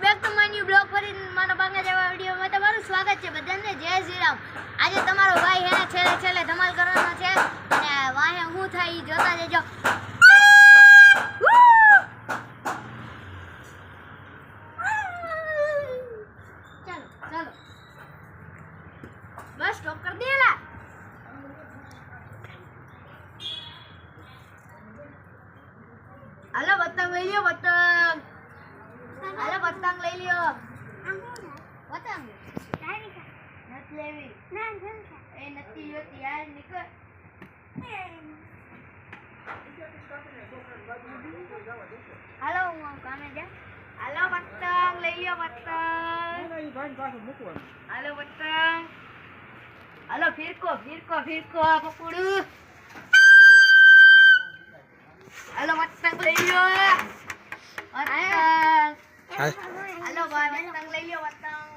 Back to my new blog ફરી મારા બાંગા જેવા વિડીયોમાં તમારું સ્વાગત છે બધાને જય શ્રી રામ। આજે તમારો ભાઈ હે છેલ્લે છેલ્લે ધમાલ કરવાનો છે અને વાહે હું થાય ઈ જોતા જજો। ચાલો ચાલો બસ સ્ટોપ કર દેલા। હાલો પતંગ લઈ લ્યો પતંગ। હાલો પતંગ લઈ લ્યો। પતંગ નથી લેવી એ નથી જોતી યાર નીકળ। હાલો હું કામે જા। હાલો પતંગ લઈ લ્યો પતંગ। હાલો પતંગ હાલો ફિરકો ફિરકો ફિરકો પકડું। હાલો પતંગ લઈ લ્યો પતંગ। હાલો ભાઈ પતંગ લઈ લ્યો પતંગ।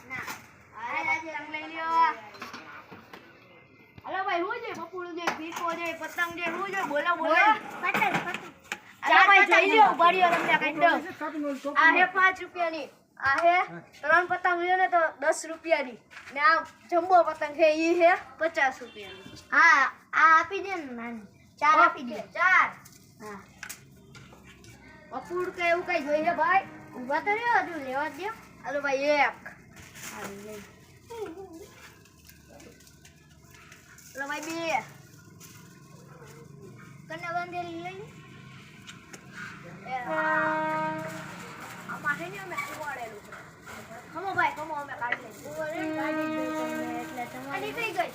ના હાલો પતંગ લઈ લ્યો। હાલો ભાઈ હું છે પકડું છે ફિરકો છે પતંગ છે હું છે બોલો બોલો પતંગ પતંગ। હાલો ભાઈ જઈ લ્યો ઉભાડ્યો તમને કાઢો। આ હે 5 રૂપિયાની આ હે 3 પતંગ લ્યો ને તો 10 રૂપિયાની ને આ જમ્બો પતંગ છે ઈ હે 50 રૂપિયાની। હા આ આપી દે ને નાની 4 આપી દે 4। હા પપુડ કે એવું કઈ જોઈએ ભાઈ ઉભા તો રહ્યો હજુ લેવા દે। હાલો ભાઈ એક હાલો લઈ હાલો ભાઈ 2 કને બંધેલી લઈ આમાં હે ને અમે ઉવાડેલું છે ખમો ભાઈ ખમો અમે કાઢી લઈ એટલે તમારી થઈ ગઈ।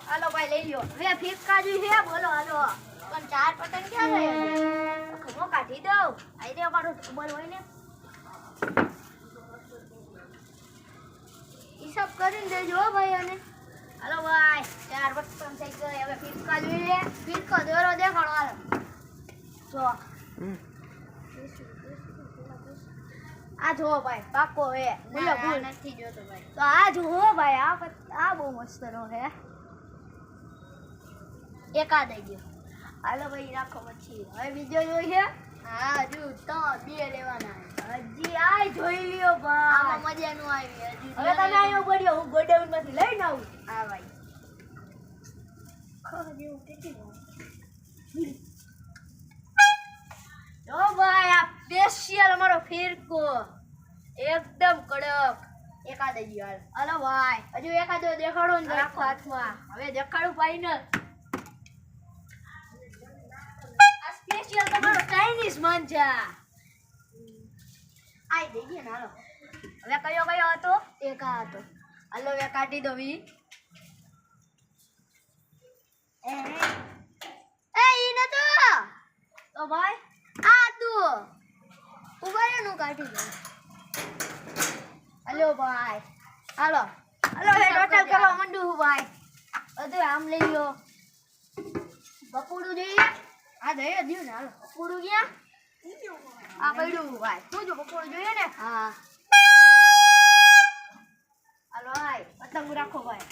હાલો ભાઈ લઈ લ્યો હવે ફિરકા જોઈ છે બોલો હાલો પણ 4 પતંગ ક્યાં ગયા ખમો કાઢી દઉં આઈ દે મારું ખબર હોય ને હિસાબ કરીને દેજો ભાઈ અને હાલો ભાઈ 4 પતંગ થઈ ગઈ હવે ફિરકા જોઈએ ફિરકો દોરો દેખાડો હાલો જો આ જો ભાઈ પાકો હે બોલો ભૂલ નથી જોતો ભાઈ તો આ જો ભાઈ આ બહુ મસ્ત નો હે એક આ દઈ ગયો। હાલો ભાઈ રાખો પછી હવે બીજો જોઈએ હા હજુ તો 2 લેવાના હજી આ જોઈ લ્યો ભાઈ આમાં મજા નો આવી હજી હવે તમે આયો પડ્યો હું ગોડાઉન માંથી લઈને આવું આ ભાઈ ખો જેવું કેટલી જો ભાઈ આ સ્પેશિયલ અમારો ફિરકો એકદમ કડક એકાદ જ યાર। હાલો ભાઈ હજુ એકાદો દેખાડો ને રાખો હાથમાં હવે દેખાડું ફાઈનલ આ સ્પેશિયલ તમારો ચાઇનીઝ મંજા આઈ દઈ ગયા ને હાલો હવે કયો કયો હતો એક આ હતો હાલો હવે કાઢી દો વી એ ઈ નતો તો ભાઈ આ તું ઉભા નું કાઢી દો। હાલો ભાઈ હાલો હાલો હવે ટોટલ કરવા માંડું હું ભાઈ બધું આમ લઈ લ્યો બપોડું જોઈએ આ દઈ દઉં ને હાલો બપોડું ગયા આ પડ્યું ભાઈ શું જો બપોડું જોઈએ ને હા હાલો ભાઈ પતંગ રાખો ભાઈ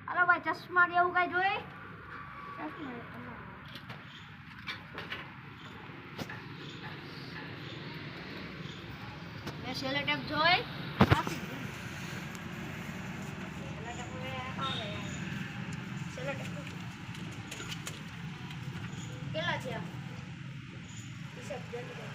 હાલો ભાઈ ચશ્મા કે એવું કઈ જોઈ ચશ્મા સેલો ટેપ જોઈ સેલો ટેપ કેટલા છે હિસાબ જલ્દી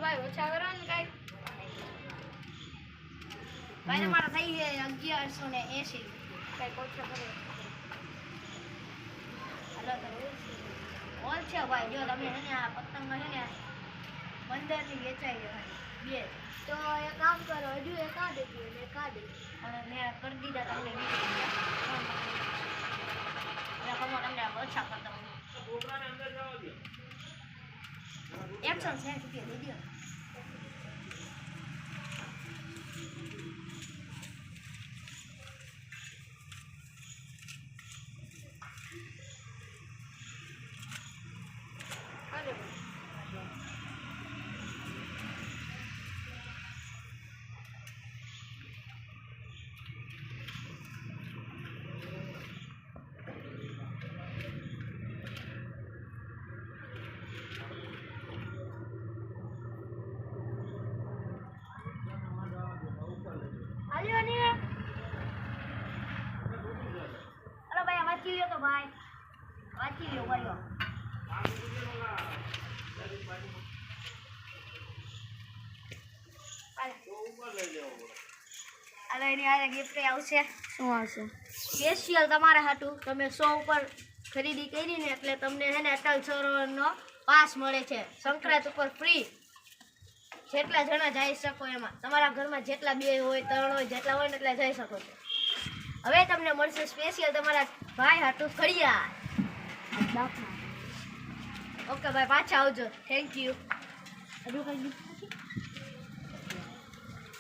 ભાઈ ઓછા કરો ને કઈ ભાઈ તમારા થઈ ગયા 1180 કઈ ઓછા કરો હાલો તો ઓલ છે ભાઈ જો તમે હે ને આ પતંગ હે ને 15 ની વેચાઈ છે ભાઈ 2 તો એક કામ કરો હજુ એક અને મેં કરી દીધા તમને તમને ઓછા કરતા હું એક્શન છે રૂપિયા દઈ દો હાલ્યો ને અરે ભાઈ વાંચી લ્યો તો ભાઈ વાંચી લ્યો ભાઈઓ અરે એની આ ગિફ્ટ આવશે શું આવશે સ્પેશિયલ તમારા હાટું તમે 100 ઉપર ખરીદી કરીને એટલે તમને હે ને અટલ સરોવરનો પાસ મળે છે સંક્રાંત ઉપર ફ્રી જેટલા જણા જઈ શકો એમાં તમારા ઘરમાં જેટલા 2 હોય 3 હોય જેટલા હોય ને એટલા જઈ શકો છો હવે તમને મળશે સ્પેશિયલ તમારા ભાઈ હાટું ખડિયા ઓકે ભાઈ પાછા આવજો થેન્ક યુ હજુ કઈ